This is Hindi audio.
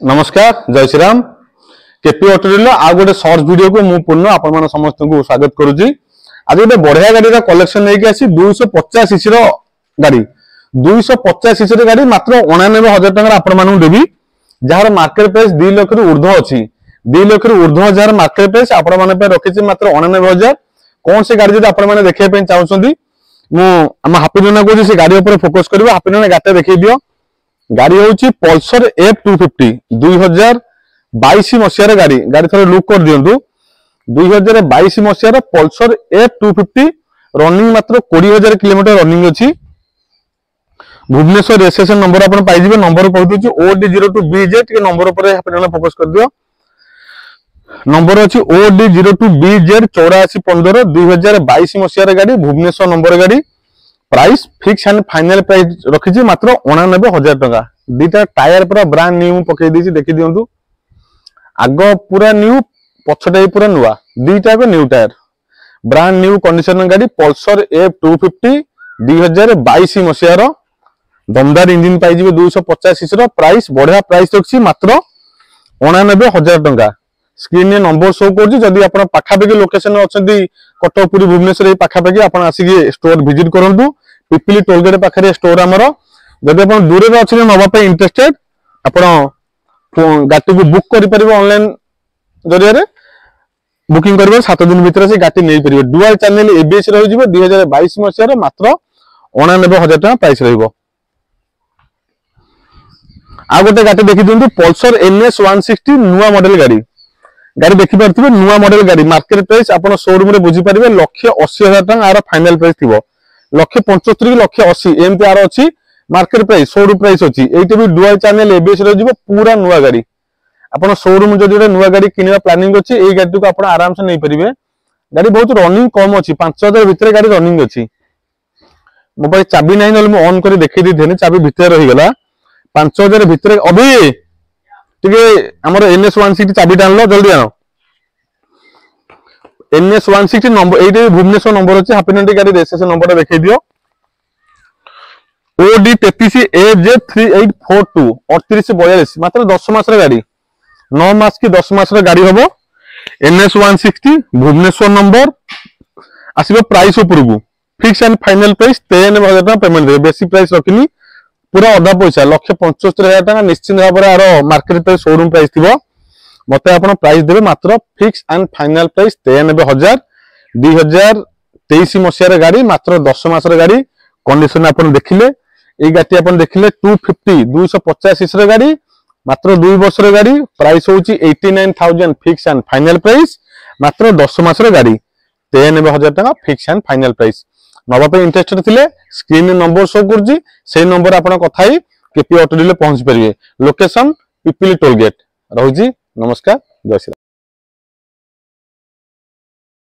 नमस्कार जय श्री राम केपी ऑटोरिल आ गोटे सर्च वीडियो को मु पूर्ण आपण समस्त को स्वागत करूची। आज गोटे बढ़िया गाड़ी कलेक्शन लेके आसी 250 सीसी रो गाड़ी 250 सीसी रो गाड़ी मात्र 89,000 टका आपण मानु देबी जहार मार्केट प्राइस 2 लाख रु ऊर्ध्व अछि 2 लाख रु ऊर्ध्व हजार मार्केट प्राइस आपण माने पे रखिछि मात्र 99,000। कौन से गाड़ी जदी आपण माने देखै पे चाहउछंदी मु हम हैप्पी नना को से गाड़ी ऊपर फोकस करबो। हैप्पी नना गाटे देखै दियो। गाड़ी होची पल्सर F250 2022 मसिया रे गाड़ी गाड़ी थोड़ा लुक कर दियंतु 2022 मसिया रे पल्सर F250 रनिंग मात्र 20,000 किलोमीटर रनिंग अछि। भुवनेश्वर रजिस्ट्रेशन नंबर अपन पाइ जिवे नंबर कहू दिछु OD02BZ के नंबर ऊपर अपन फोकस कर दियो। नंबर अछि OD02BZ 8415 2022 मसिया रे गाड़ी भुवनेश्वर नंबर गाड़ी। Price fix and final price रखिछि मात्र 89,000 टका। दीटा टायर पूरा ब्रांड न्यू पकई देछि देखि दियंतु। आगो पूरा न्यू पछटे पूरा नुवा दीटा को new tyre brand new condition गाड़ी पल्सर F250 2022 मसिया रो दमदार इंजन पाइ जिवे 250 सीसी रो। प्राइस बढ़िया प्राइस रखछि मात्र 89,000 टका। स्क्रीन ने नंबर शो करछि। जदि आपण पाखापाखि लोकेशन अछंती कटक पुरी भुवनेश्वर पाखापाखि आपण आसिके स्टोर विजिट करंतु। पिपिली टोलगेट पाखरे स्टोर हमर। जदि आपण दूर रे अछि नबा पे इंटरेस्टेड आपण गाटी को बुक करि परिबो ऑनलाइन जरिया रे बुकिंग करबो 7 दिन भीतर से गाटी नै परिबो। डुअल चैनल एबीएस रहि जिवो 2022 मसिया रे मात्र 89,000 टका प्राइस रहिबो। आ गोटे गाटी देखि दियंतु पल्सर NS 160 नुवा मॉडल गाड़ी गाड़ी देखि परथिबे नुवा मॉडल गाड़ी मार्केट प्राइस आपण शोरूम रे बुझी परिबे 1,80,000 टका आरो फाइनल प्राइस थिबो 1,75 की 1,80 एमपी आर अछि मार्केट प्राइस शोरूम प्राइस अछि। एइटे भी डुअल चैनल एबीएस रे जिवो पूरा नुवा गाड़ी आपण शोरूम जदि नुवा गाड़ी किनिबा प्लानिंग अछि एई गाड़ी को आपण आराम से नै परिबे। गाड़ी बहुत रनिंग कम अछि 5,000 भीतर गाड़ी रनिंग अछि। मोबाइल चाबी नै नल म ऑन करी देखि दी देने चाबी भीतर रहि गेला 5,000 भीतर अभी ठीक हमर NS 160 चाबी डाल लो जल्दी आनो। NS 160 नंबर एइटे भुवनेश्वर नंबर अछि। हैप्पी नंटी गाड़ी रजिस्ट्रेशन नंबर देखै दियो OD33 AJ3842 3842 मात्र 10 मास रे गाड़ी 9 मास की 10 मास रे गाड़ी होबो। NS 160 भुवनेश्वर नंबर आसीबो। प्राइस उपरगु फिक्स एंड फाइनल प्राइस 93,000 टका पेमेंट दे बेसी प्राइस रखिनी पूरा आधा पैसा 1,75,000 टका निश्चित भाव रे आरो मार्केट प्राइस शोरूम प्राइस थिबो। मते आपण प्राइस देबे मात्र फिक्स एंड फाइनल प्राइस 93,000 2023 मसिया रे गाड़ी मात्र 10 मास रे गाड़ी कंडीशन आपण देखिले ए गाटी आपण देखिले 250 सीसी रे गाड़ी मात्र 2 वर्ष रे गाड़ी प्राइस होची 89,000 फिक्स एंड फाइनल प्राइस मात्र 10 मास रे गाड़ी 93,000 टका फिक्स एंड फाइनल प्राइस। नबा पे इंटरेस्टेड थिले स्क्रीन नंबर शो करजी से नंबर आपण कथाई केपी ऑटो डीलर पहुंच परिबे। लोकेशन पिपिली टोल गेट रहउजी। नमस्कार जय श्री राम।